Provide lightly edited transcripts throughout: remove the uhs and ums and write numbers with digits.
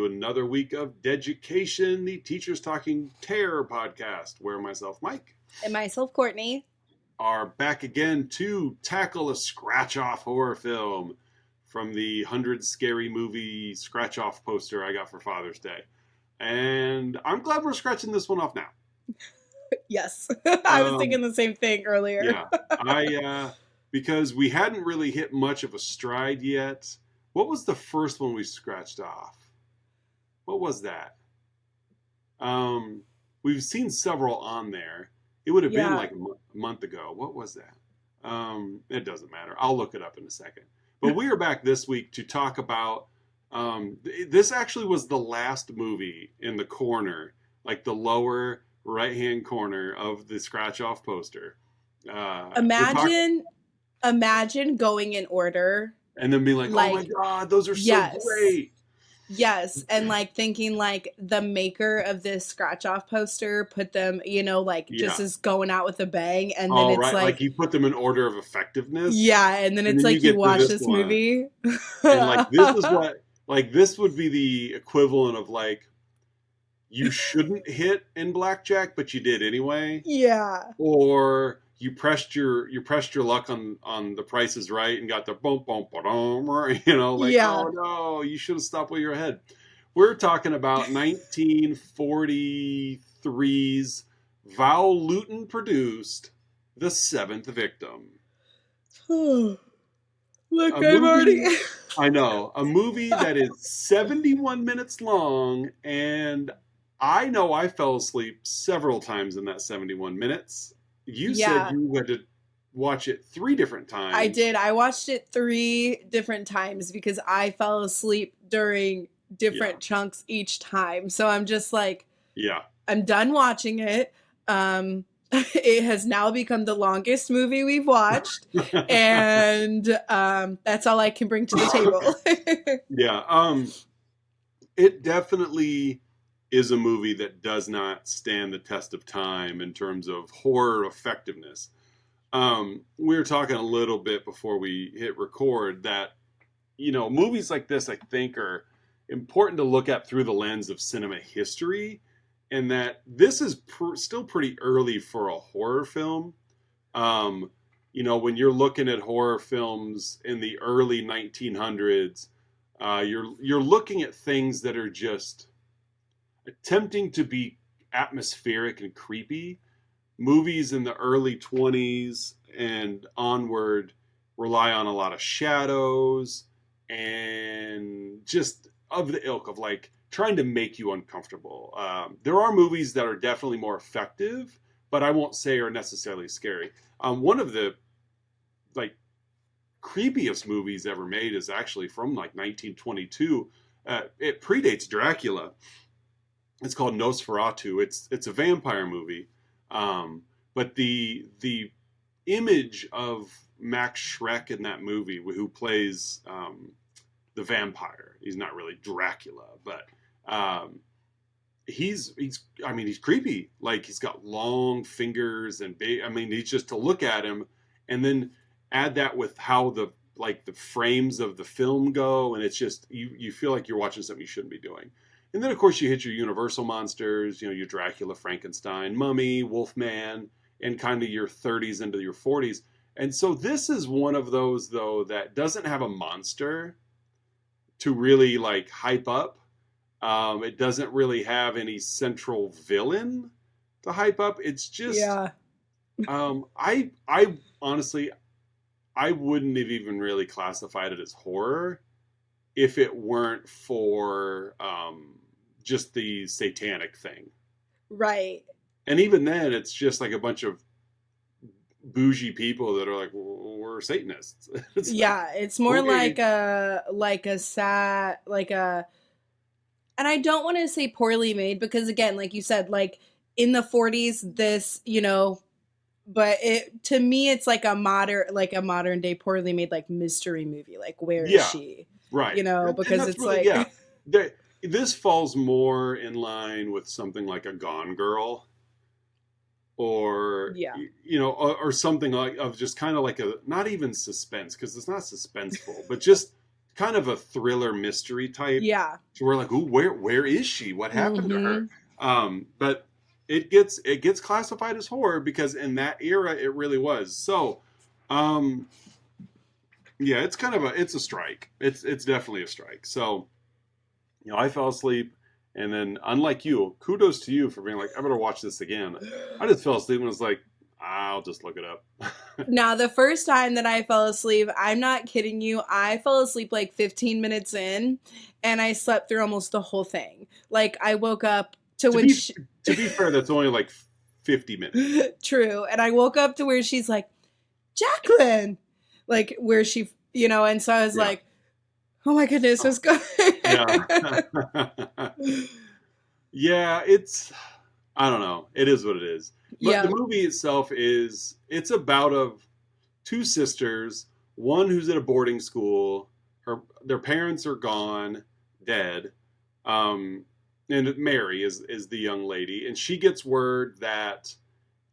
to another week of Deducation, the Teachers Talking Terror podcast, where myself, Mike, and myself, Courtney, are back again to tackle a scratch-off horror film from the 100 Scary Movie scratch-off poster I got for Father's Day. And I'm glad we're scratching this one off now. Yes. I was thinking the same thing earlier. Yeah. Because we hadn't really hit much of a stride yet. What was the first one we scratched off? What was that? We've seen several on there. It would have been like a month ago. What was that? It doesn't matter. I'll look it up in a second. But we are back this week to talk about, this actually was the last movie in the corner, like the lower right-hand corner of the scratch-off poster. Imagine going in order. And then being like, oh my God, those are so great. Yes. And like thinking like the maker of this scratch off poster put them, just as going out with a bang. And then it's like you put them in order of effectiveness. Yeah. And then it's like you watch this movie. And like this is what, like this would be the equivalent of like, you shouldn't hit in blackjack, but you did anyway. Yeah. Or you pressed your luck on The Price is Right and got the boom boom boom, oh no, you should have stopped while you're ahead. We're talking about 1943's Val Lewton produced The Seventh Victim. Look, I know, a movie that is 71 minutes long, and I know I fell asleep several times in that 71 minutes. You said you had to watch it 3 different times. I did. I watched it 3 different times because I fell asleep during different chunks each time. So I'm just like, I'm done watching it. It has now become the longest movie we've watched. And that's all I can bring to the table. It definitely is a movie that does not stand the test of time in terms of horror effectiveness. We were talking a little bit before we hit record that, movies like this, I think, are important to look at through the lens of cinema history, and that this is still pretty early for a horror film. When you're looking at horror films in the early 1900s, you're looking at things that are just attempting to be atmospheric and creepy. Movies in the early 20s and onward rely on a lot of shadows and just of the ilk of like trying to make you uncomfortable. There are movies that are definitely more effective, but I won't say are necessarily scary. One of the like creepiest movies ever made is actually from like 1922. It predates Dracula. It's called Nosferatu. It's a vampire movie, but the image of Max Schreck in that movie, who plays the vampire, he's not really Dracula, but he's creepy. Like he's got long fingers and he's just to look at him, and then add that with how the frames of the film go, and it's just you feel like you're watching something you shouldn't be doing. And then, of course, you hit your Universal monsters, your Dracula, Frankenstein, Mummy, Wolfman, and kind of your 30s into your 40s. And so this is one of those, though, that doesn't have a monster to really, like, hype up. It doesn't really have any central villain to hype up. It's just... I honestly, I wouldn't have even really classified it as horror if it weren't for... just the satanic thing. Right. And even then, it's just like a bunch of bougie people that are like, well, we're Satanists. It's more like a and I don't want to say poorly made, because again, like you said, like in the 40s, this, but to me, it's like a modern day poorly made, like mystery movie. Like, where is she? Right. Because it's really, this falls more in line with something like a Gone Girl, or or something like of just kind of like a, not even suspense, because it's not suspenseful, but just kind of a thriller mystery type. Yeah. So we're like, ooh, where is she? What happened to her? But it gets classified as horror because in that era it really was. So yeah, it's a strike. It's definitely a strike. So, I fell asleep, and then unlike you, kudos to you for being like, I better watch this again. I just fell asleep and was like, I'll just look it up. Now, the first time that I fell asleep, I'm not kidding you, I fell asleep like 15 minutes in, and I slept through almost the whole thing. Like, I woke up to when to be fair, that's only like 50 minutes. True. And I woke up to where she's like, Jacqueline! Like, where she, and so I was like, oh my goodness, what's going on? Yeah, I don't know. It is what it is. But the movie itself it's about two sisters, one who's at a boarding school, their parents are gone, dead, and Mary is the young lady, and she gets word that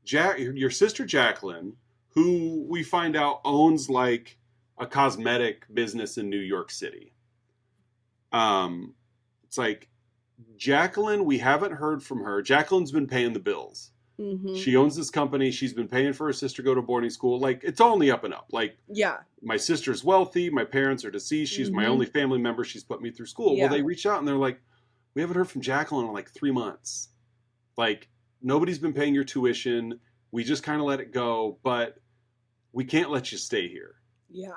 your sister Jacqueline, who we find out owns like a cosmetic business in New York City. It's like, Jacqueline, we haven't heard from her. Jacqueline's been paying the bills. Mm-hmm. She owns this company. She's been paying for her sister to go to boarding school. Like, it's all on the up and up. Like, my sister's wealthy. My parents are deceased. She's my only family member. She's put me through school. Yeah. Well, they reach out and they're like, we haven't heard from Jacqueline in like 3 months. Like, nobody's been paying your tuition. We just kind of let it go, but we can't let you stay here. Yeah.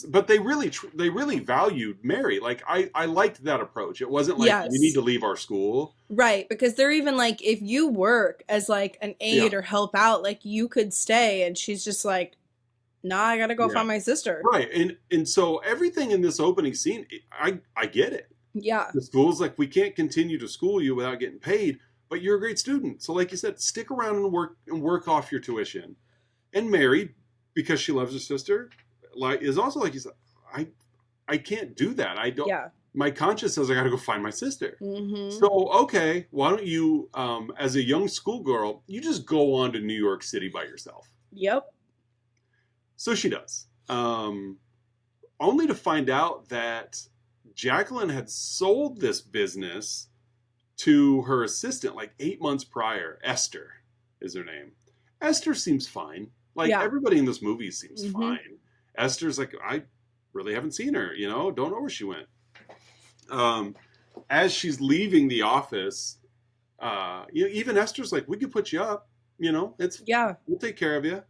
But they really valued Mary. Like, I liked that approach. It wasn't like, you need to leave our school. Right. Because they're even like, if you work as like an aide or help out, like, you could stay. And she's just like, nah, I got to go find my sister. Right. And so everything in this opening scene, I get it. Yeah. The school's like, we can't continue to school you without getting paid, but you're a great student. So like you said, stick around and work off your tuition. And Mary, because she loves her sister, is also like, you said, I can't do that. I don't. Yeah. My conscience says I got to go find my sister. Mm-hmm. So okay, why don't you, as a young schoolgirl, you just go on to New York City by yourself? Yep. So she does, only to find out that Jacqueline had sold this business to her assistant like 8 months prior. Esther is her name. Esther seems fine. Like, everybody in this movie seems fine. Esther's like, I really haven't seen her, don't know where she went. As she's leaving the office, even Esther's like, we could put you up, we'll take care of you.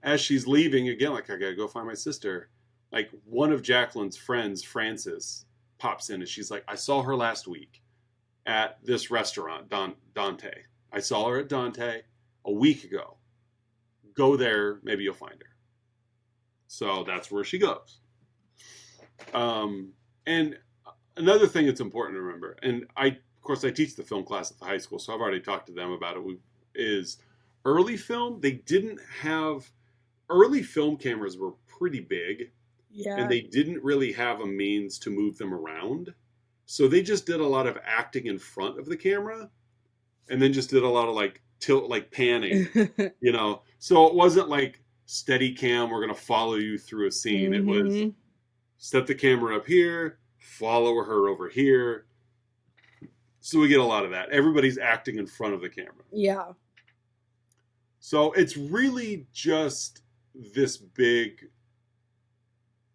As she's leaving, again, like, I gotta go find my sister. Like, one of Jacqueline's friends, Frances, pops in and she's like, I saw her last week at this restaurant, Dante. I saw her at Dante a week ago. Go there, maybe you'll find her. So that's where she goes. And another thing that's important to remember, and of course I teach the film class at the high school, so I've already talked to them about it, is early film, early film cameras were pretty big. Yeah. And they didn't really have a means to move them around. So they just did a lot of acting in front of the camera and then just did a lot of like tilt, like panning, So it wasn't like steady cam, we're going to follow you through a scene. Mm-hmm. It was set the camera up here, follow her over here. So we get a lot of that. Everybody's acting in front of the camera. Yeah. So it's really just this big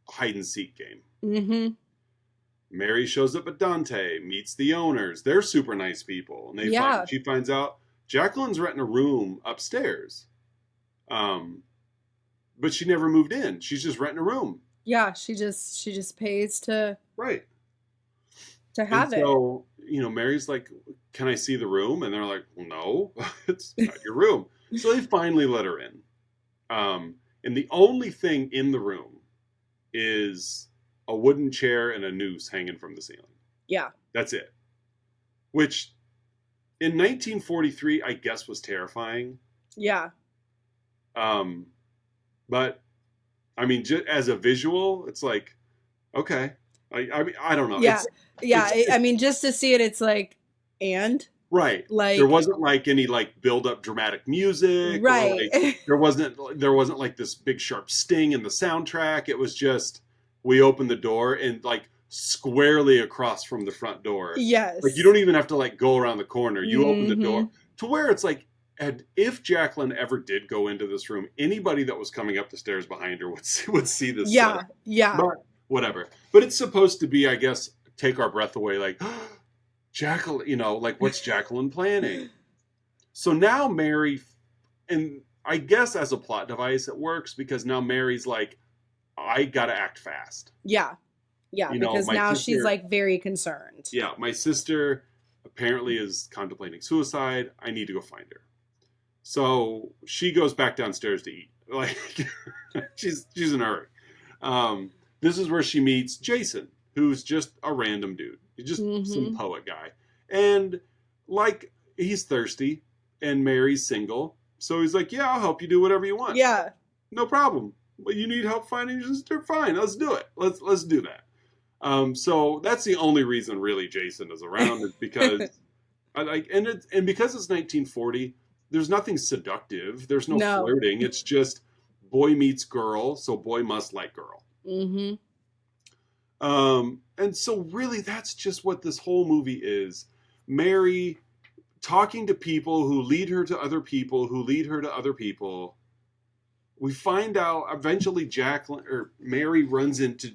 hide and seek game. Mm-hmm. Mary shows up at Dante, meets the owners. They're super nice people. And she finds out Jacqueline's renting a room upstairs. But she never moved in. She's just renting a room. Yeah, she just pays to have it. So, Mary's like, can I see the room? And they're like, well, no, it's not your room. So they finally let her in. And the only thing in the room is a wooden chair and a noose hanging from the ceiling. Yeah. That's it. Which in 1943, I guess was terrifying. Yeah. But I mean, just as a visual, it's like, okay. I mean, I don't know. Yeah. I mean, just to see it, it's like, and? Right. Like, there wasn't like any like build up dramatic music. Right. Like, there wasn't like this big sharp sting in the soundtrack. It was just, we open the door and like squarely across from the front door. Yes. Like you don't even have to like go around the corner. You open the door to where it's like, and if Jacqueline ever did go into this room, anybody that was coming up the stairs behind her would see this. Yeah, yeah. But whatever. But it's supposed to be, I guess, take our breath away. Like, Jacqueline, you know, like what's Jacqueline planning? So now Mary, and I guess as a plot device, it works because now Mary's like, I gotta act fast. Yeah, yeah. Because now she's like very concerned. Yeah, my sister apparently is contemplating suicide. I need to go find her. So she goes back downstairs to eat. Like she's in a hurry. This is where she meets Jason, who's just a random dude. He's just some poet guy. And like he's thirsty and Mary's single. So he's like, yeah, I'll help you do whatever you want. Yeah. No problem. But you need help finding your sister? Fine, let's do it. Let's do that. So that's the only reason really Jason is around is because and because it's 1940, there's nothing seductive. There's no flirting. It's just boy meets girl, so boy must like girl. Mm-hmm. And so really that's just what this whole movie is. Mary talking to people who lead her to other people who lead her to other people. We find out eventually Mary runs into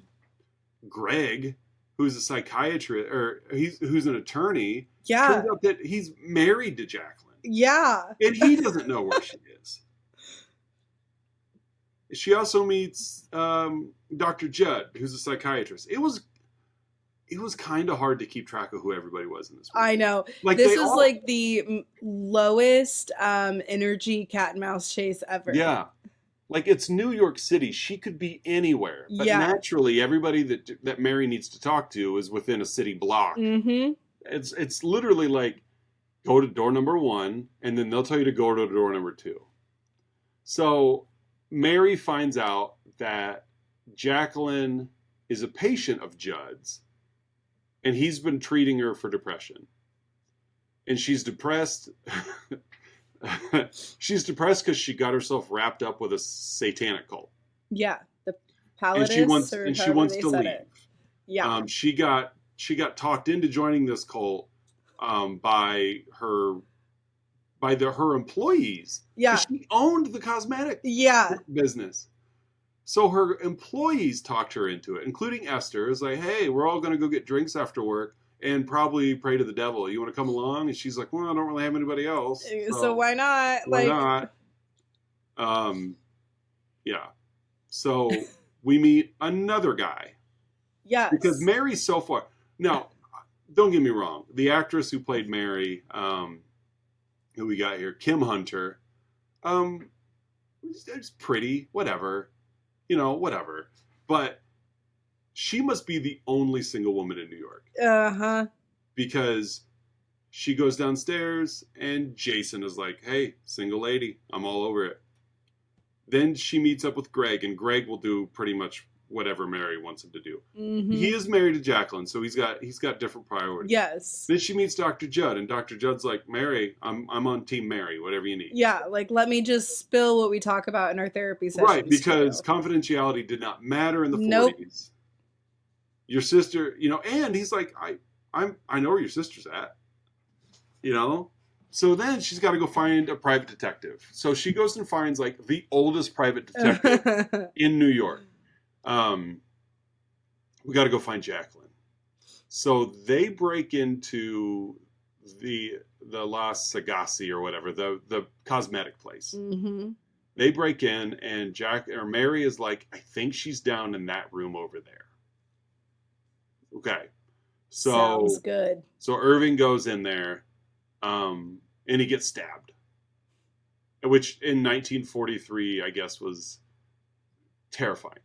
Greg, who's a psychiatrist or who's an attorney. Yeah. Turns out that he's married to Jacqueline. Yeah. And he doesn't know where she is. She also meets Dr. Judd, who's a psychiatrist. It was kind of hard to keep track of who everybody was in this movie. I know. Like this is like the lowest energy cat and mouse chase ever. Yeah. Like it's New York City. She could be anywhere. But naturally, everybody that Mary needs to talk to is within a city block. Mm-hmm. It's literally like, go to door number 1, and then they'll tell you to go to door number 2. So Mary finds out that Jacqueline is a patient of Judd's, and he's been treating her for depression. And she's depressed. She's depressed because she got herself wrapped up with a satanic cult. Yeah, the Paladins, and she wants to leave. Yeah, she got talked into joining this cult by her employees. Yeah, she owned the cosmetic business. So her employees talked her into it, including Esther. Is like, hey, we're all going to go get drinks after work and probably pray to the devil. You want to come along? And she's like, well, I don't really have anybody else. So why not? Why not? Yeah. So we meet another guy. Yes. Because Mary's so far. Now, don't get me wrong. The actress who played Mary, who we got here, Kim Hunter, it's pretty, whatever. Whatever. But she must be the only single woman in New York. Uh-huh. Because she goes downstairs and Jason is like, hey, single lady, I'm all over it. Then she meets up with Greg, and Greg will do pretty much whatever Mary wants him to do. Mm-hmm. He is married to Jacqueline, so he's got different priorities. Yes. Then she meets Dr. Judd, and Dr. Judd's like, Mary, I'm on Team Mary, whatever you need. Yeah, like let me just spill what we talk about in our therapy sessions. Right, because confidentiality did not matter in the 40s. Nope. Your sister, and he's like, I know where your sister's at. So then she's got to go find a private detective. So she goes and finds like the oldest private detective in New York. We got to go find Jacqueline. So they break into the Las Sagasi or whatever, the cosmetic place. Mm-hmm. They break in, and Mary is like, I think she's down in that room over there. Okay. So sounds good. So Irving goes in there, and he gets stabbed, which in 1943, I guess, was terrifying.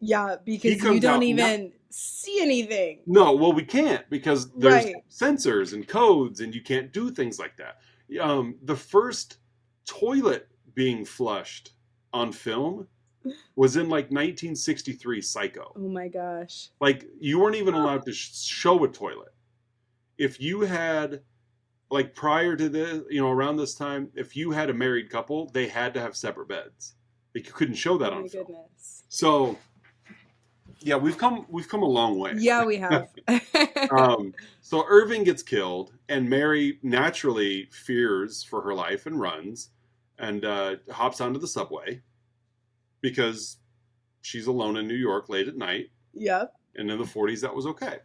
Yeah, because you don't even see anything. No, well, we can't because there's sensors and codes, and you can't do things like that. The first toilet being flushed on film was in like 1963 Psycho. Oh my gosh. Like you weren't even allowed to show a toilet. If you had, like prior to this, around this time, if you had a married couple, they had to have separate beds. Like you couldn't show that on film. Goodness. So Yeah, we've come a long way. Yeah, we have. So Irving gets killed, and Mary naturally fears for her life and runs, and hops onto the subway because she's alone in New York late at night. Yep. And in the 40s, that was okay.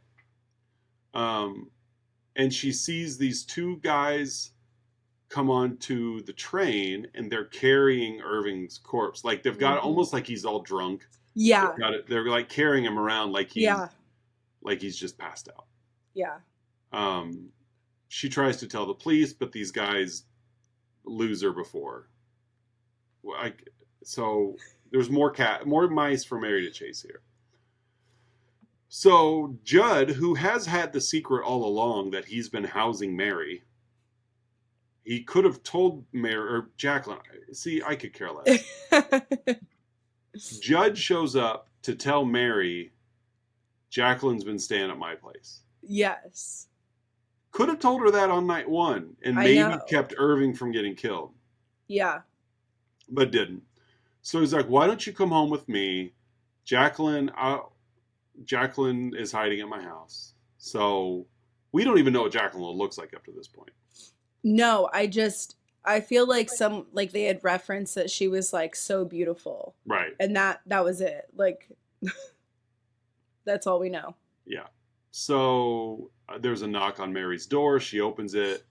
And she sees these two guys come onto the train, and they're carrying Irving's corpse. Like they've got almost like he's all drunk. Yeah. They're like carrying him around like he's just passed out. Yeah. She tries to tell the police, but these guys lose her before. So there's more mice for Mary to chase here. So Judd, who has had the secret all along that he's been housing Mary, he could have told Mary or Jacqueline. See, I could care less. Judd shows up to tell Mary, Jacqueline's been staying at my place. Yes. Could have told her that on night one and maybe kept Irving from getting killed. Yeah. But didn't. So he's like, why don't you come home with me? Jacqueline is hiding at my house. So we don't even know what Jacqueline looks like up to this point. No, I feel like they had referenced that she was like so beautiful. Right. And that was it. Like that's all we know. Yeah. So there's a knock on Mary's door. She opens it,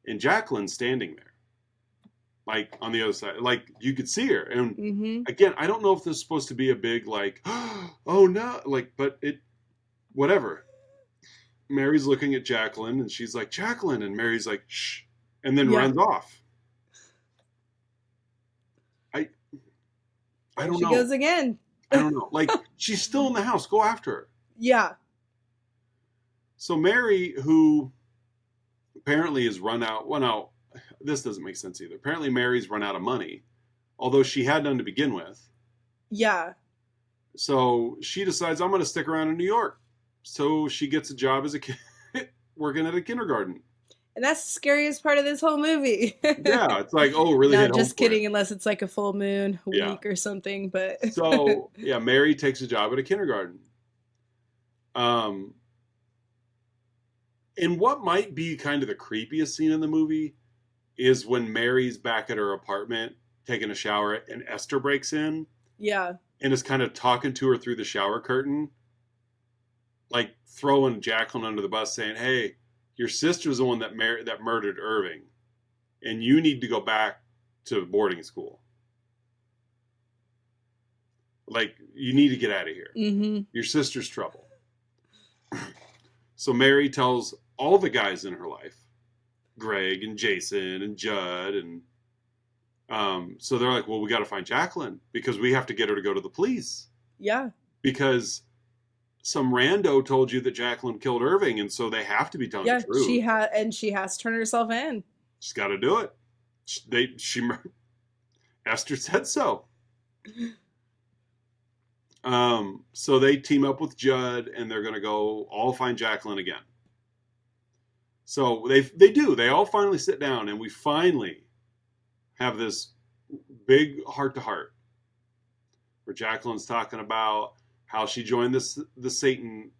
and Jacqueline's standing there, like on the other side. Like you could see her. And again, I don't know if this is supposed to be a big like, oh no, like, but whatever. Mary's looking at Jacqueline, and she's like, Jacqueline, and Mary's like, shh, and then runs off. I don't know. She goes again. I don't know. Like she's still in the house. Go after her. Yeah. So Mary, who apparently has run out. Well, no, this doesn't make sense either. Apparently, Mary's run out of money, although she had none to begin with. Yeah. So she decides, I'm going to stick around in New York. So she gets a job as a kid, working at a kindergarten. And that's the scariest part of this whole movie. Yeah, it's like, oh, really? No, just kidding, unless it's like a full moon week or something. But so, yeah, Mary takes a job at a kindergarten. And what might be kind of the creepiest scene in the movie is when Mary's back at her apartment taking a shower and Esther breaks in. Yeah. And is kind of talking to her through the shower curtain. Like throwing Jacqueline under the bus saying, hey, your sister's the one that murdered Irving. And you need to go back to boarding school. Like, you need to get out of here. Mm-hmm. Your sister's trouble. So Mary tells all the guys in her life, Greg and Jason and Judd, and so they're like, well, we got to find Jacqueline because we have to get her to go to the police. Yeah. Because some rando told you that Jacqueline killed Irving, and so they have to be telling the truth. She has to turn herself in. She's got to do it. Esther said so. So they team up with Judd, and they're going to go all find Jacqueline again. So they do. They all finally sit down, and we finally have this big heart-to-heart where Jacqueline's talking about how she joined the Satan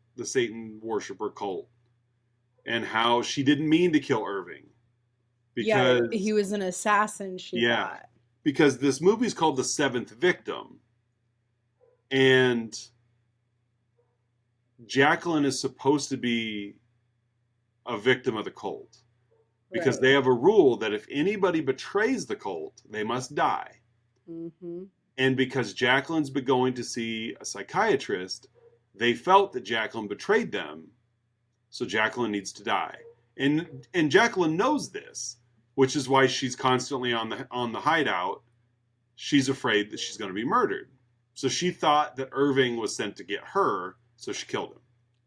worshiper cult, and how she didn't mean to kill Irving because he was an assassin. She thought. Because this movie's called The Seventh Victim, and Jacqueline is supposed to be a victim of the cult because they have a rule that if anybody betrays the cult, they must die. Mm-hmm. And because Jacqueline's been going to see a psychiatrist, they felt that Jacqueline betrayed them, so Jacqueline needs to die. And Jacqueline knows this, which is why she's constantly on the hideout. She's afraid that she's going to be murdered. So she thought that Irving was sent to get her, so she killed him.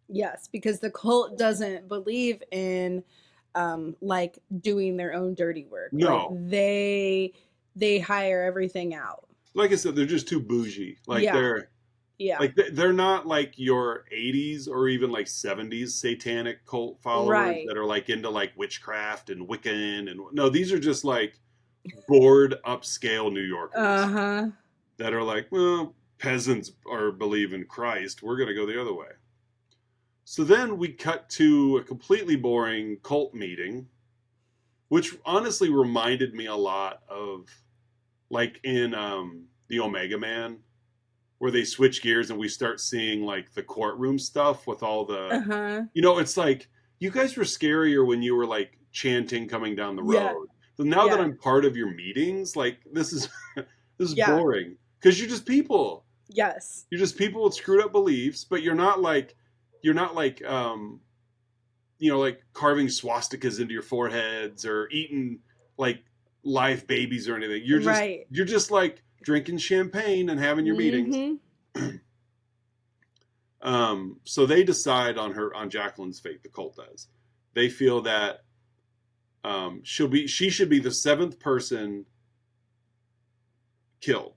Yes, because the cult doesn't believe in like doing their own dirty work. No. Like, they hire everything out. Like I said, they're just too bougie. Like they're not like your 80s or even like 70s satanic cult followers that are like into like witchcraft and Wiccan and no, these are just like bored upscale New Yorkers that are like, well, peasants believe in Christ. We're going to go the other way. So then we cut to a completely boring cult meeting, which honestly reminded me a lot of like in the Omega Man, where they switch gears and we start seeing like the courtroom stuff with all the, it's like, you guys were scarier when you were like chanting coming down the road. But now that I'm part of your meetings, like this is boring because you're just people. Yes. You're just people with screwed up beliefs, but you're not like like carving swastikas into your foreheads or eating like live babies or anything. You're just like drinking champagne and having your meetings. So they decide on Jacqueline's fate. The cult does. They feel that she should be the 7th person killed.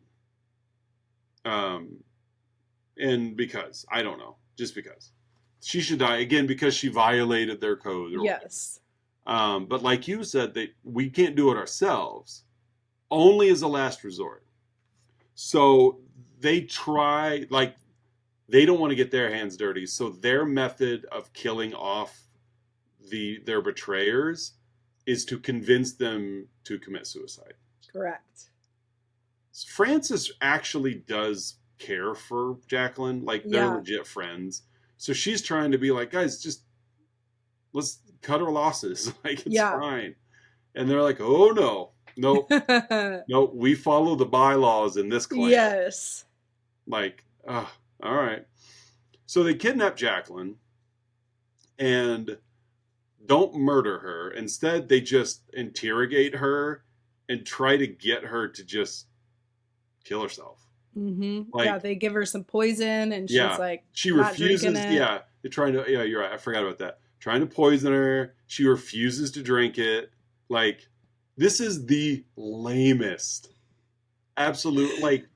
And because I don't know, just because she should die again because she violated their code. Yes. But like you said, we can't do it ourselves, only as a last resort. So they try, like, they don't want to get their hands dirty. So their method of killing off their betrayers is to convince them to commit suicide. Correct. Frances actually does care for Jacqueline. Like, they're legit friends. So she's trying to be like, guys, just let's cut our losses. Like, it's fine. And they're like, oh, no. Nope. Nope. We follow the bylaws in this clan. Yes. Like, all right. So they kidnap Jacqueline and don't murder her. Instead, they just interrogate her and try to get her to just kill herself. Mm-hmm. Like, they give her some poison and she's like, she refuses. They're trying to, you're right. I forgot about that. Trying to poison her. She refuses to drink it. Like, this is the lamest, absolute, like,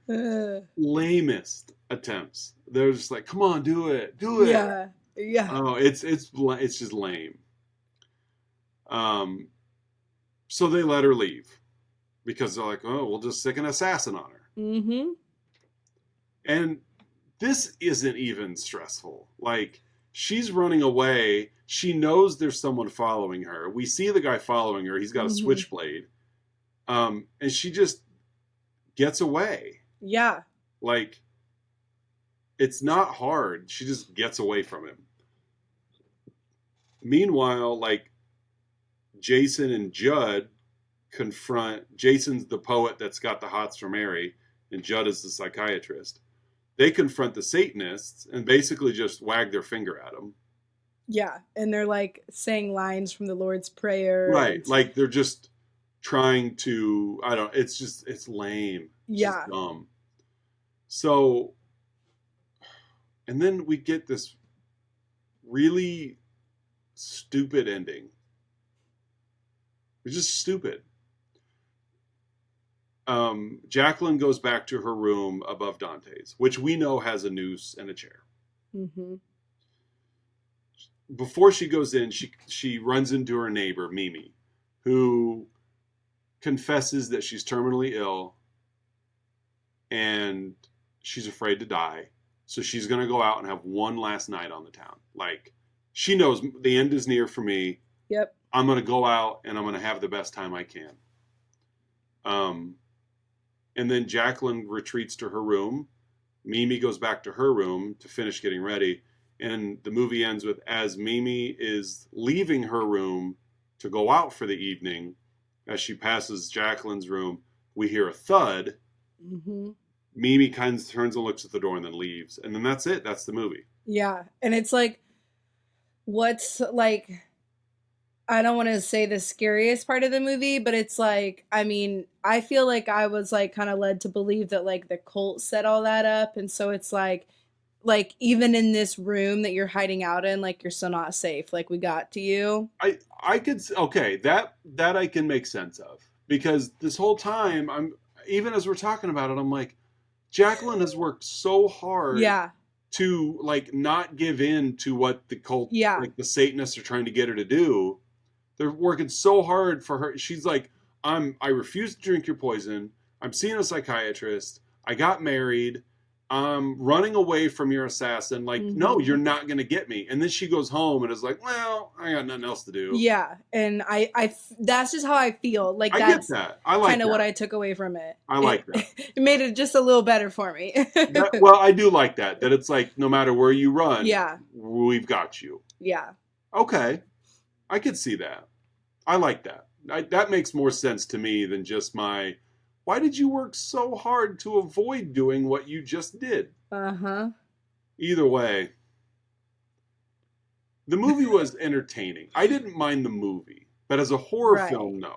lamest attempts. They're just like, come on, do it. Yeah. Oh, it's just lame. So they let her leave because they're like, oh, we'll just stick an assassin on her. Mm-hmm. And this isn't even stressful. Like, she's running away. She knows there's someone following her. We see the guy following her. He's got a switchblade. And she just gets away. Yeah. Like, it's not hard. She just gets away from him. Meanwhile, like, Jason and Judd confront... Jason's the poet that's got the hots for Mary, and Judd is the psychiatrist. They confront the Satanists and basically just wag their finger at them. Yeah, and they're like saying lines from the Lord's Prayer. Right, like they're just trying to, it's lame. It's just dumb. So, and then we get this really stupid ending. It's just stupid. Jacqueline goes back to her room above Dante's, which we know has a noose and a chair. Mm-hmm. Before she goes in, she runs into her neighbor, Mimi, who confesses that she's terminally ill and she's afraid to die. So she's going to go out and have one last night on the town. Like, she knows the end is near for me. Yep. I'm going to go out and I'm going to have the best time I can. And then Jacqueline retreats to her room. Mimi goes back to her room to finish getting ready. And the movie ends with, as Mimi is leaving her room to go out for the evening, as she passes Jacqueline's room, we hear a thud. Mm-hmm. Mimi kind of turns and looks at the door and then leaves. And then that's it. That's the movie. Yeah. And it's like, what's like, I don't want to say the scariest part of the movie, but it's like, I mean, I feel like I was like kind of led to believe that like the cult set all that up. And so it's like even in this room that you're hiding out in, like, you're still not safe. Like, we got to you. I could, okay, that I can make sense of, because this whole time even as we're talking about it, I'm like, Jacqueline has worked so hard to like not give in to what the cult, like the Satanists are trying to get her to do. They're working so hard for her. She's like, I refuse to drink your poison. I'm seeing a psychiatrist. I got married. I'm running away from your assassin. Like, no, you're not going to get me. And then she goes home and is like, well, I got nothing else to do. Yeah. And that's just how I feel. Like, I that's get that. I like kind of what I took away from it. I like that. It made it just a little better for me. Well, I do like that. That it's like, no matter where you run, yeah, we've got you. Yeah. Okay. I could see that. I like that. That makes more sense to me than just why did you work so hard to avoid doing what you just did? Uh-huh. Either way, the movie was entertaining. I didn't mind the movie, but as a horror film, no.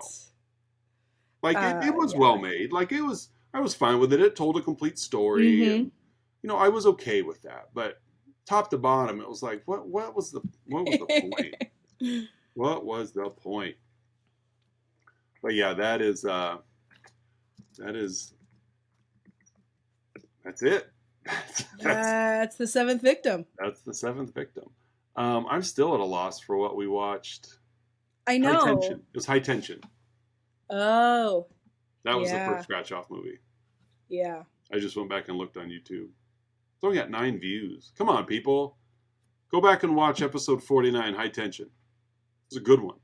Like, it was well made. Like, I was fine with it. It told a complete story. And, I was okay with that. But top to bottom, it was like, what was the point? What was the point? But yeah, that's it. That's the seventh victim. That's the seventh victim. I'm still at a loss for what we watched. I know. High Tension. It was High Tension. Oh. That was the first scratch off movie. Yeah. I just went back and looked on YouTube. It's only got 9 views. Come on, people. Go back and watch episode 49, High Tension. It's a good one.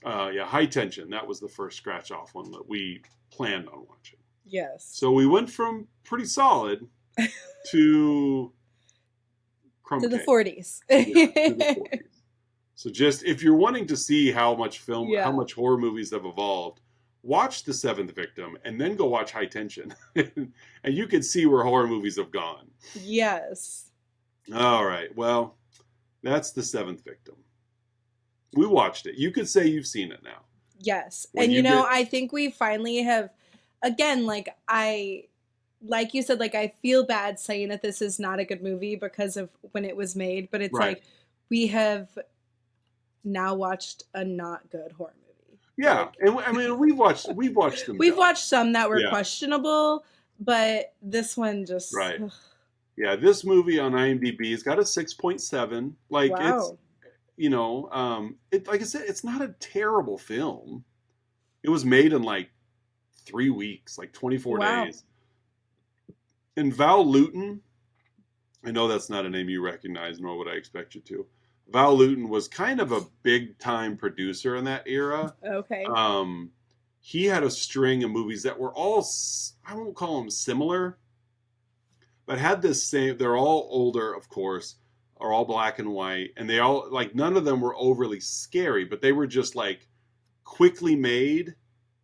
High Tension. That was the first scratch off one that we planned on watching. Yes. So we went from pretty solid to to the 40s. To the 40s. So just if you're wanting to see how much how much horror movies have evolved, watch The Seventh Victim and then go watch High Tension. And you can see where horror movies have gone. Yes. All right. Well, that's The Seventh Victim. We watched it. You could say you've seen it now. Yes. And I think we finally have, again, like you said, like I feel bad saying that this is not a good movie because of when it was made, but it's like we have now watched a not good horror movie. Yeah. And I mean, we've watched them. We've watched some that were questionable, but this one just. Right. Yeah. This movie on IMDb has got a 6.7. Like it's, like I said, it's not a terrible film. It was made in like 3 weeks, like 24 days. And Val Lewton, I know that's not a name you recognize, nor would I expect you to. Val Lewton was kind of a big time producer in that era. Okay. He had a string of movies that were all, I won't call them similar, but had this same, they're all older, of course, are all black and white. And they all, like, none of them were overly scary, but they were just like quickly made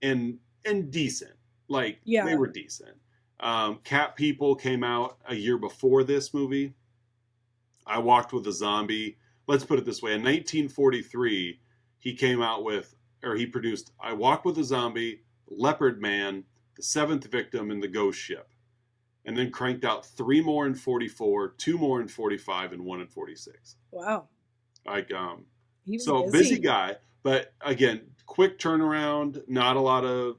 and decent. Like, they were decent. Cat People came out a year before this movie. I Walked with a Zombie. Let's put it this way. In 1943, he produced I Walk with a Zombie, Leopard Man, The Seventh Victim, and The Ghost Ship. And then cranked out 3 more in 44, 2 more in 45, and 1 in 46. Wow. Like, busy guy. But again, quick turnaround, not a lot of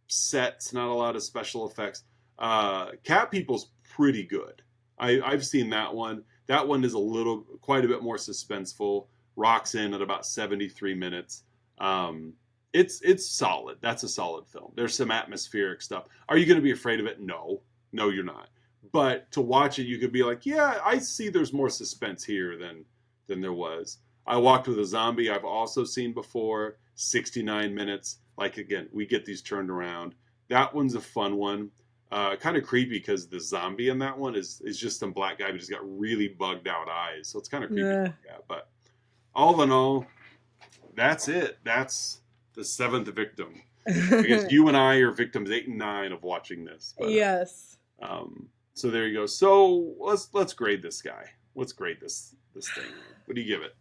sets, not a lot of special effects. Cat People's pretty good. I've seen that one. That one is quite a bit more suspenseful. Rocks in at about 73 minutes. It's solid. That's a solid film. There's some atmospheric stuff. Are you going to be afraid of it? No, you're not. But to watch it, you could be like, yeah, I see there's more suspense here than there was. I Walked with a Zombie. I've also seen before. 69 minutes. Like, again, we get these turned around. That one's a fun one. Kind of creepy because the zombie in that one is just some black guy who just got really bugged out eyes. So it's kind of creepy. Yeah. But all in all, that's it. That's The Seventh Victim. Because you and I are victims 8 and 9 of watching this. But, yes. So there you go. So let's grade this guy. Let's grade this thing. What do you give it?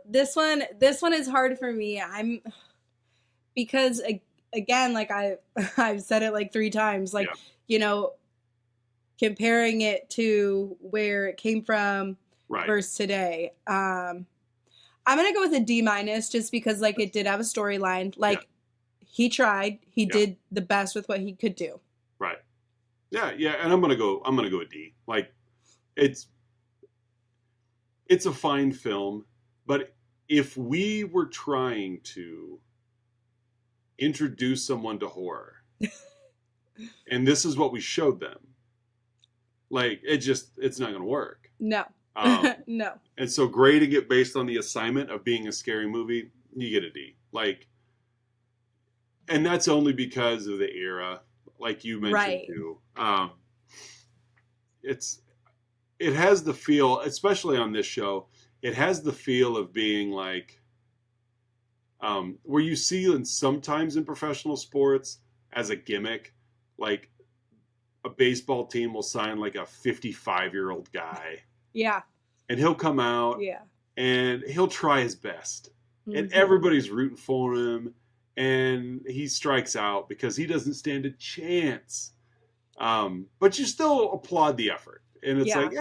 This one is hard for me. Because again, like I've said it like 3 times, like, comparing it to where it came from versus today. I'm going to go with a D- just because like it did have a storyline. Like he tried, he did the best with what he could do. Right. Yeah. Yeah. And I'm going to go a D. Like it's a fine film, but if we were trying to introduce someone to horror, and this is what we showed them, Like it's not going to work. No. No. And so grading it based on the assignment of being a scary movie, you get a D. Like, and that's only because of the era, like you mentioned too. It has the feel, especially on this show, it has the feel of being like where you see sometimes in professional sports as a gimmick, like a baseball team will sign like a 55-year-old guy. Yeah. And he'll come out. Yeah. And he'll try his best. Mm-hmm. And everybody's rooting for him. And he strikes out because he doesn't stand a chance. But you still applaud the effort. And it's like,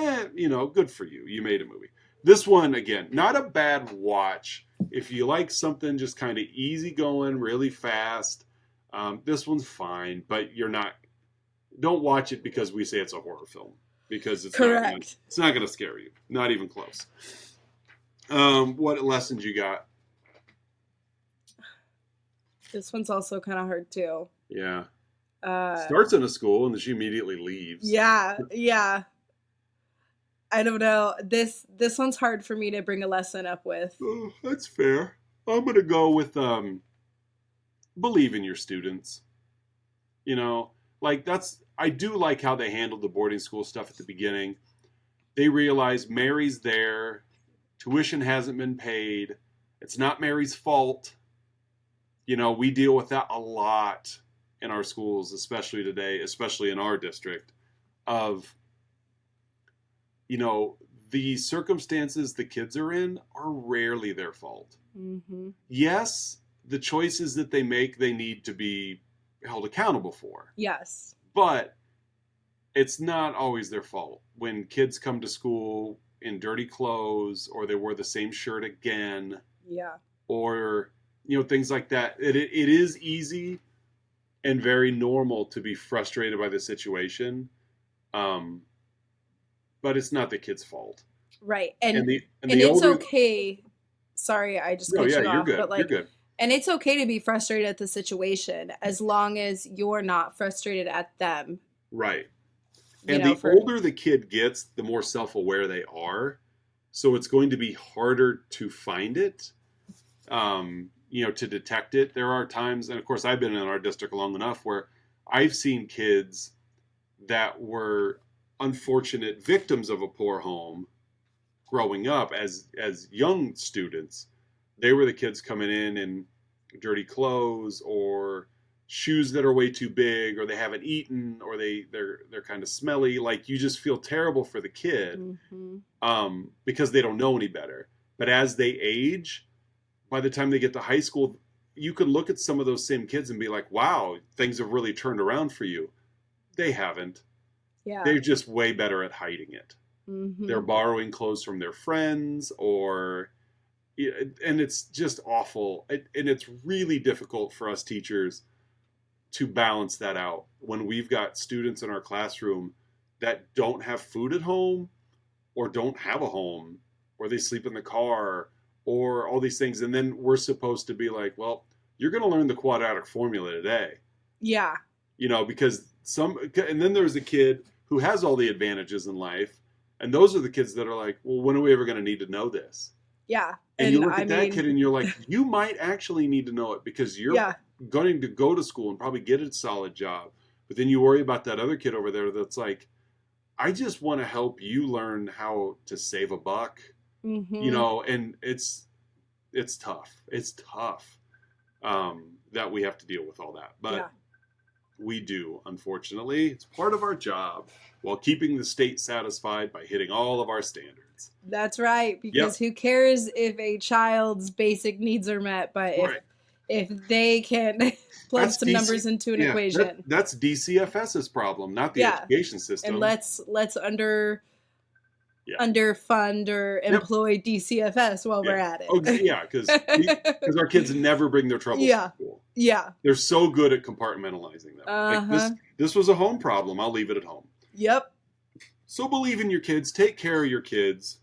good for you. You made a movie. This one, again, not a bad watch. If you like something just kind of easy going, really fast, this one's fine. But don't watch it because we say it's a horror film. Because it's not going to scare you. Not even close. What lessons you got? This one's also kind of hard too. Yeah. Starts in a school and then she immediately leaves. Yeah. I don't know. This one's hard for me to bring a lesson up with. Oh, that's fair. I'm going to go with believe in your students. I do like how they handled the boarding school stuff at the beginning. They realize Mary's there. Tuition hasn't been paid. It's not Mary's fault. We deal with that a lot in our schools, especially today, especially in our district, of, the circumstances the kids are in are rarely their fault. Mm-hmm. Yes, the choices that they make, they need to be held accountable for. Yes. But it's not always their fault. When kids come to school in dirty clothes or they wear the same shirt again. Yeah. Or, things like that. It is easy and very normal to be frustrated by the situation. But it's not the kid's fault. Right. And it's okay. Sorry, I just cut you off. You're good. But you're good. And it's okay to be frustrated at the situation as long as you're not frustrated at them. Right. And the older the kid gets, the more self-aware they are. So it's going to be harder to find it, to detect it. There are times, and of course I've been in our district long enough where I've seen kids that were unfortunate victims of a poor home growing up as young students. They were the kids coming in dirty clothes or shoes that are way too big, or they haven't eaten, or they're kind of smelly. Like, you just feel terrible for the kid, mm-hmm. Because they don't know any better. But as they age, by the time they get to high school, you could look at some of those same kids and be like, wow, things have really turned around for you. They haven't. Yeah. They're just way better at hiding it. Mm-hmm. They're borrowing clothes from their friends, and it's just awful. And it's really difficult for us teachers to balance that out when we've got students in our classroom that don't have food at home or don't have a home, or they sleep in the car, or all these things. And then we're supposed to be like, well, you're going to learn the quadratic formula today. Yeah. Because and then there's a kid who has all the advantages in life. And those are the kids that are like, well, when are we ever going to need to know this? Yeah. And you look at that kid and you're like, you might actually need to know it because you're going to go to school and probably get a solid job. But then you worry about that other kid over there that's like, I just want to help you learn how to save a buck, mm-hmm. And it's tough. It's tough that we have to deal with all that. But we do, unfortunately. It's part of our job while keeping the state satisfied by hitting all of our standards. That's right. Because who cares if a child's basic needs are met, but if they can plug some numbers into an equation. That's DCFS's problem, not the education system. And let's underfund or employ DCFS while we're at it. Oh, yeah, because our kids never bring their troubles to school. Yeah. They're so good at compartmentalizing them. Uh-huh. Like this was a home problem. I'll leave it at home. Yep. So believe in your kids. Take care of your kids.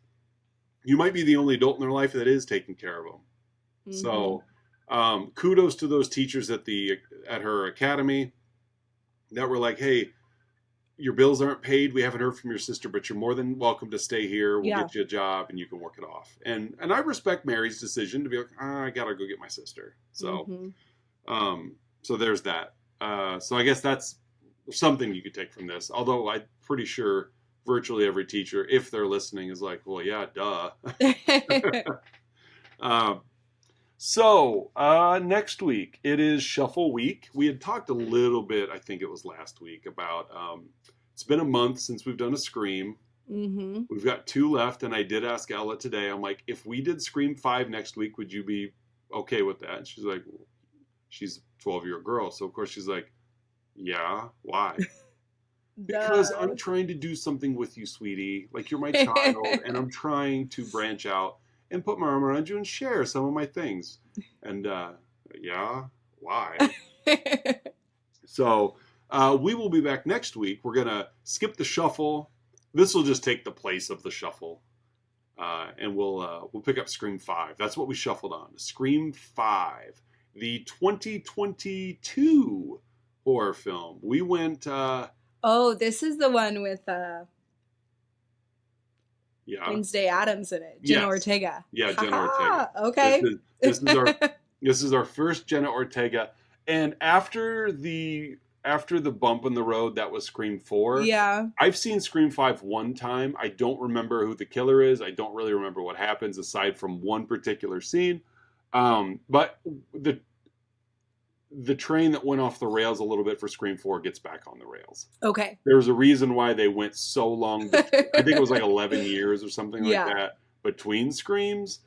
You might be the only adult in their life that is taking care of them. Mm-hmm. So kudos to those teachers at her academy that were like, hey, your bills aren't paid. We haven't heard from your sister, but you're more than welcome to stay here. We'll Yeah. get you a job and you can work it off. And I respect Mary's decision to be like, I gotta go get my sister. So, so there's that. So I guess that's something you could take from this. Although I'm pretty sure virtually every teacher, if they're listening, is like, well, yeah, duh. So next week, it is Shuffle Week. We had talked a little bit, I think it was last week, about it's been a month since we've done a Scream. Mm-hmm. We've got 2 left, and I did ask Ella today, I'm like, if we did Scream 5 next week, would you be okay with that? And she's like, she's a 12-year-old girl, so of course she's like, yeah, why? Because I'm trying to do something with you, sweetie. Like, you're my child, and I'm trying to branch out and put my arm around you and share some of my things. And yeah, why? So we will be back next week. We're going to skip the shuffle. This will just take the place of the shuffle. And we'll pick up Scream 5. That's what we shuffled on. Scream 5. The 2022 horror film. We went... oh, this is the one with... yeah. Wednesday Addams in it. Jenna Ortega. Yeah, Jenna Ortega. Okay. This is our first Jenna Ortega. And after the bump in the road that was Scream 4, yeah. I've seen Scream 5 one time. I don't remember who the killer is. I don't really remember what happens aside from one particular scene. But the train that went off the rails a little bit for Scream 4 gets back on the rails. Okay. There was a reason why they went so long. I think it was like 11 years or something like that between Screams,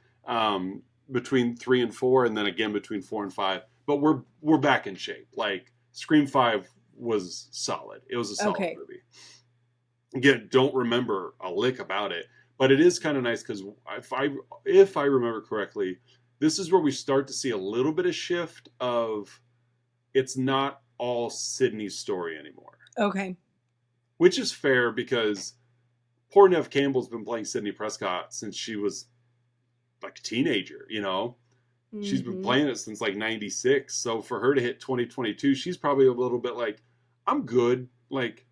between 3 and 4, and then again between 4 and 5. But we're back in shape. Like, Scream 5 was solid. It was a solid movie. Again, don't remember a lick about it, but it is kind of nice because if I remember correctly, this is where we start to see a little bit of shift of it's not all Sydney's story anymore. Okay. Which is fair because poor Neve Campbell's been playing Sidney Prescott since she was like a teenager, you know? Mm-hmm. She's been playing it since like 96. So for her to hit 2022, she's probably a little bit like, I'm good. Like,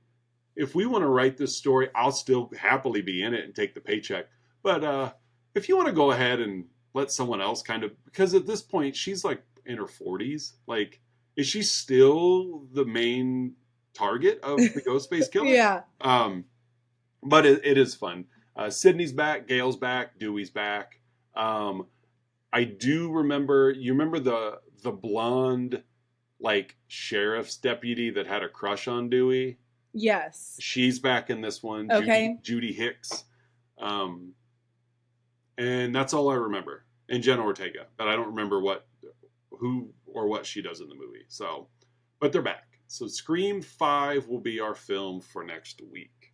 if we want to write this story, I'll still happily be in it and take the paycheck. But if you want to go ahead and let someone else kind of, because at this point, she's like in her 40s. Like, is she still the main target of the Ghostface Killer? Yeah. But it is fun. Sydney's back, Gail's back, Dewey's back. I do remember, you remember the blonde, like, sheriff's deputy that had a crush on Dewey? Yes. She's back in this one. Okay. Judy Hicks. And that's all I remember. And Jenna Ortega. But I don't remember who or what she does in the movie. So, but they're back. So Scream 5 will be our film for next week.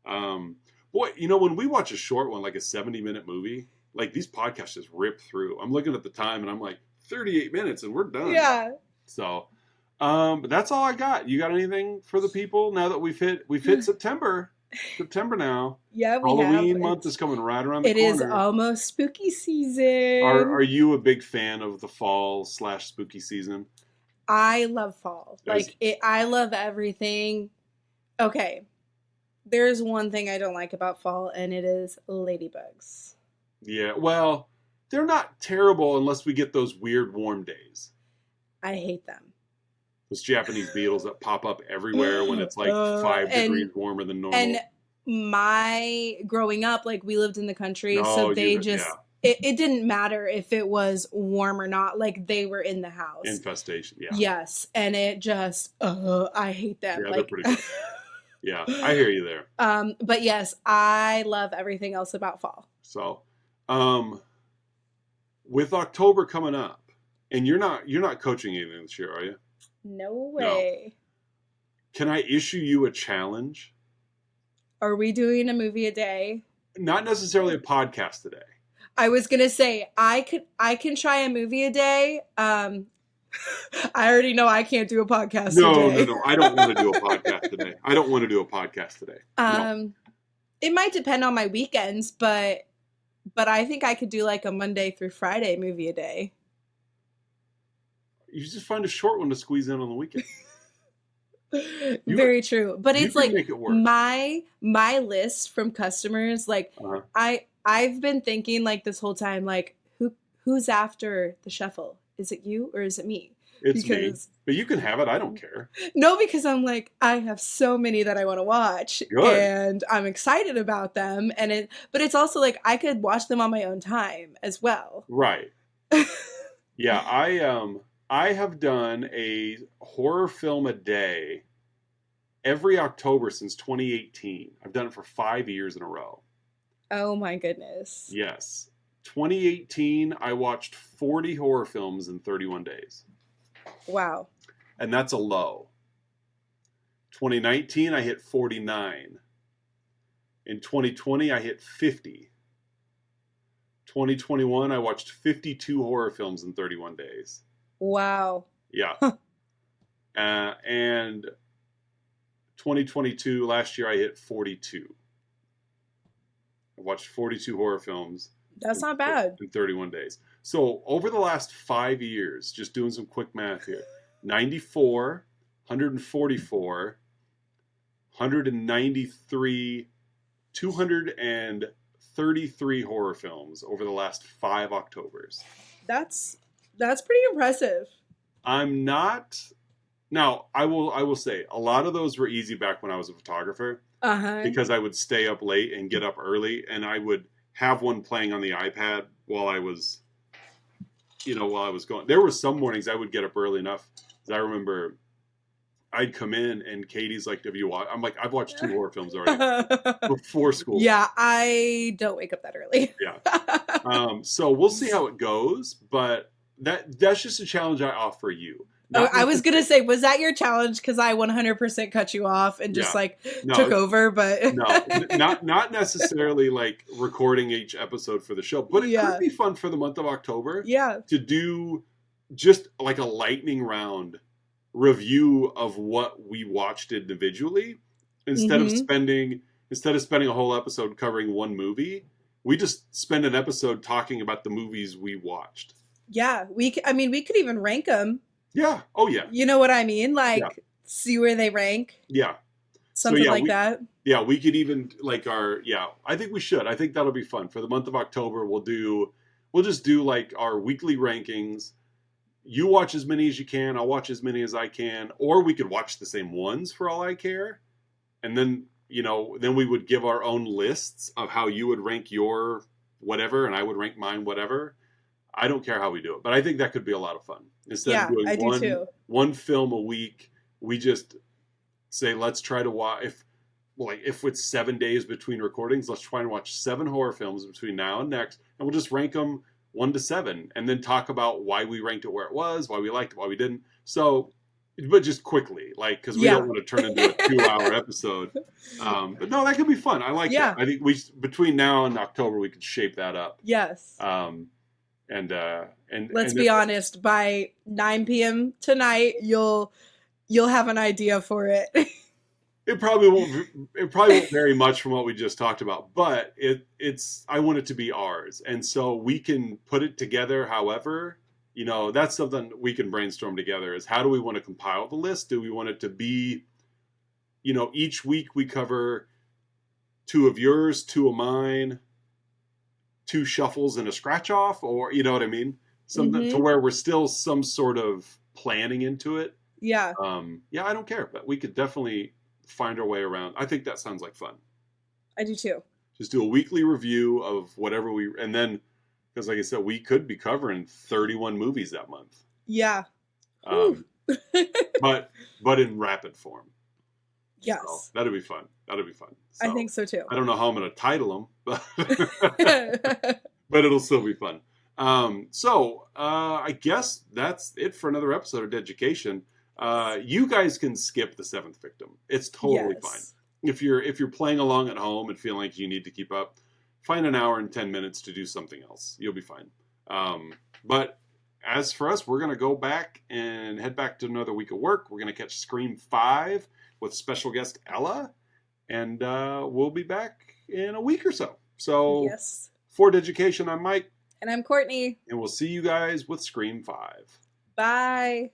Boy, you know, when we watch a short one, like a 70-minute movie, like these podcasts just rip through. I'm looking at the time and I'm like, 38 minutes and we're done. Yeah. So, but that's all I got. You got anything for the people now that we've hit September? September now. Yeah, Halloween month is coming right around the corner. It is almost spooky season. Are you a big fan of the fall/spooky season? I love fall. I love everything. Okay. There's one thing I don't like about fall, and it is ladybugs. Yeah, well, they're not terrible unless we get those weird warm days. I hate them. Those Japanese beetles that pop up everywhere when it's like 5 degrees warmer than normal. And growing up, like, we lived in the country, so they it didn't matter if it was warm or not. Like, they were in the house. Infestation, yeah. Yes, and it just, I hate them. Yeah, they're pretty good. Yeah, I hear you there. But yes, I love everything else about fall. So, with October coming up, and you're not coaching anything this year, are you? No way. No. Can I issue you a challenge? Are we doing a movie a day? Not necessarily a podcast today. I was gonna say I can try a movie a day. I already know I can't do a podcast today. No. I don't want to do a podcast today. No. It might depend on my weekends, but I think I could do like a Monday through Friday movie a day. You just find a short one to squeeze in on the weekend. Very true. But You it's can like make it work. my list from customers, like I've been thinking like this whole time, like who's after the shuffle? Is it you or is it me? It's me. But you can have it. I don't care. No, because I'm like, I have so many that I want to watch. Good. And I'm excited about them. But it's also like I could watch them on my own time as well. Right. Yeah, I have done a horror film a day every October since 2018. I've done it for 5 years in a row. Oh my goodness. Yes. 2018, I watched 40 horror films in 31 days. Wow. And that's a low. 2019, I hit 49. In 2020, I hit 50. 2021, I watched 52 horror films in 31 days. Wow. Yeah. And 2022, last year, I hit 42. I watched 42 horror films. That's not bad. In 31 days. So over the last 5 years, just doing some quick math here, 94, 144, 193, 233 horror films over the last 5 Octobers. That's pretty impressive. I'm not. Now, I will say a lot of those were easy back when I was a photographer. Because I would stay up late and get up early, and I would have one playing on the iPad while I was going. There were some mornings I would get up early enough. I remember I'd come in and Katie's like, "Have you watched?" I'm like, "I've watched 2 horror films already before school." Yeah, I don't wake up that early. Yeah. So we'll see how it goes, but that's just a challenge I offer you. I was going to say, was that your challenge? Because I 100% cut you off and just took over, but no, not necessarily like recording each episode for the show, but it could be fun for the month of October. Yeah. To do just like a lightning round review of what we watched individually instead of spending a whole episode covering one movie. We just spend an episode talking about the movies we watched. Yeah, we could even rank them. Yeah. Oh, yeah. You know what I mean? Like, see where they rank. Yeah. Something like that. Yeah, we could even like I think we should. I think that'll be fun. For the month of October, we'll just do like our weekly rankings. You watch as many as you can, I'll watch as many as I can, or we could watch the same ones for all I care. And then, then we would give our own lists of how you would rank your whatever and I would rank mine whatever. I don't care how we do it, but I think that could be a lot of fun. Instead of doing one film a week, we just say, let's try to watch, if it's 7 days between recordings, let's try and watch 7 horror films between now and next, and we'll just rank them 1 to 7, and then talk about why we ranked it where it was, why we liked it, why we didn't. So, but just quickly, because we don't want to turn into a 2-hour episode. But no, that could be fun. I like that. I think between now and October, we could shape that up. Yes. And let's be honest, by 9 p.m. tonight, you'll have an idea for it. It probably won't vary much from what we just talked about, but I want it to be ours. And so we can put it together however, that's something we can brainstorm together is how do we want to compile the list? Do we want it to be, each week we cover 2 of yours, 2 of mine, 2 shuffles and a scratch off, or you know what I mean? Something to where we're still some sort of planning into it. Yeah. I don't care, but we could definitely find our way around. I think that sounds like fun. I do too. Just do a weekly review of whatever and then, because like I said, we could be covering 31 movies that month. Yeah. But in rapid form. Yes. So that'd be fun. So, I think so too. I don't know how I'm going to title them, but it'll still be fun. I guess that's it for another episode of Deducation. You guys can skip the 7th victim. It's totally fine. If you're playing along at home and feeling like you need to keep up, find an hour and 10 minutes to do something else. You'll be fine. But as for us, we're going to go back and head back to another week of work. We're going to catch Scream 5 with special guest Ella, and we'll be back in a week or so. So yes. For Deducation, I'm Mike. And I'm Courtney. And we'll see you guys with Scream 5. Bye.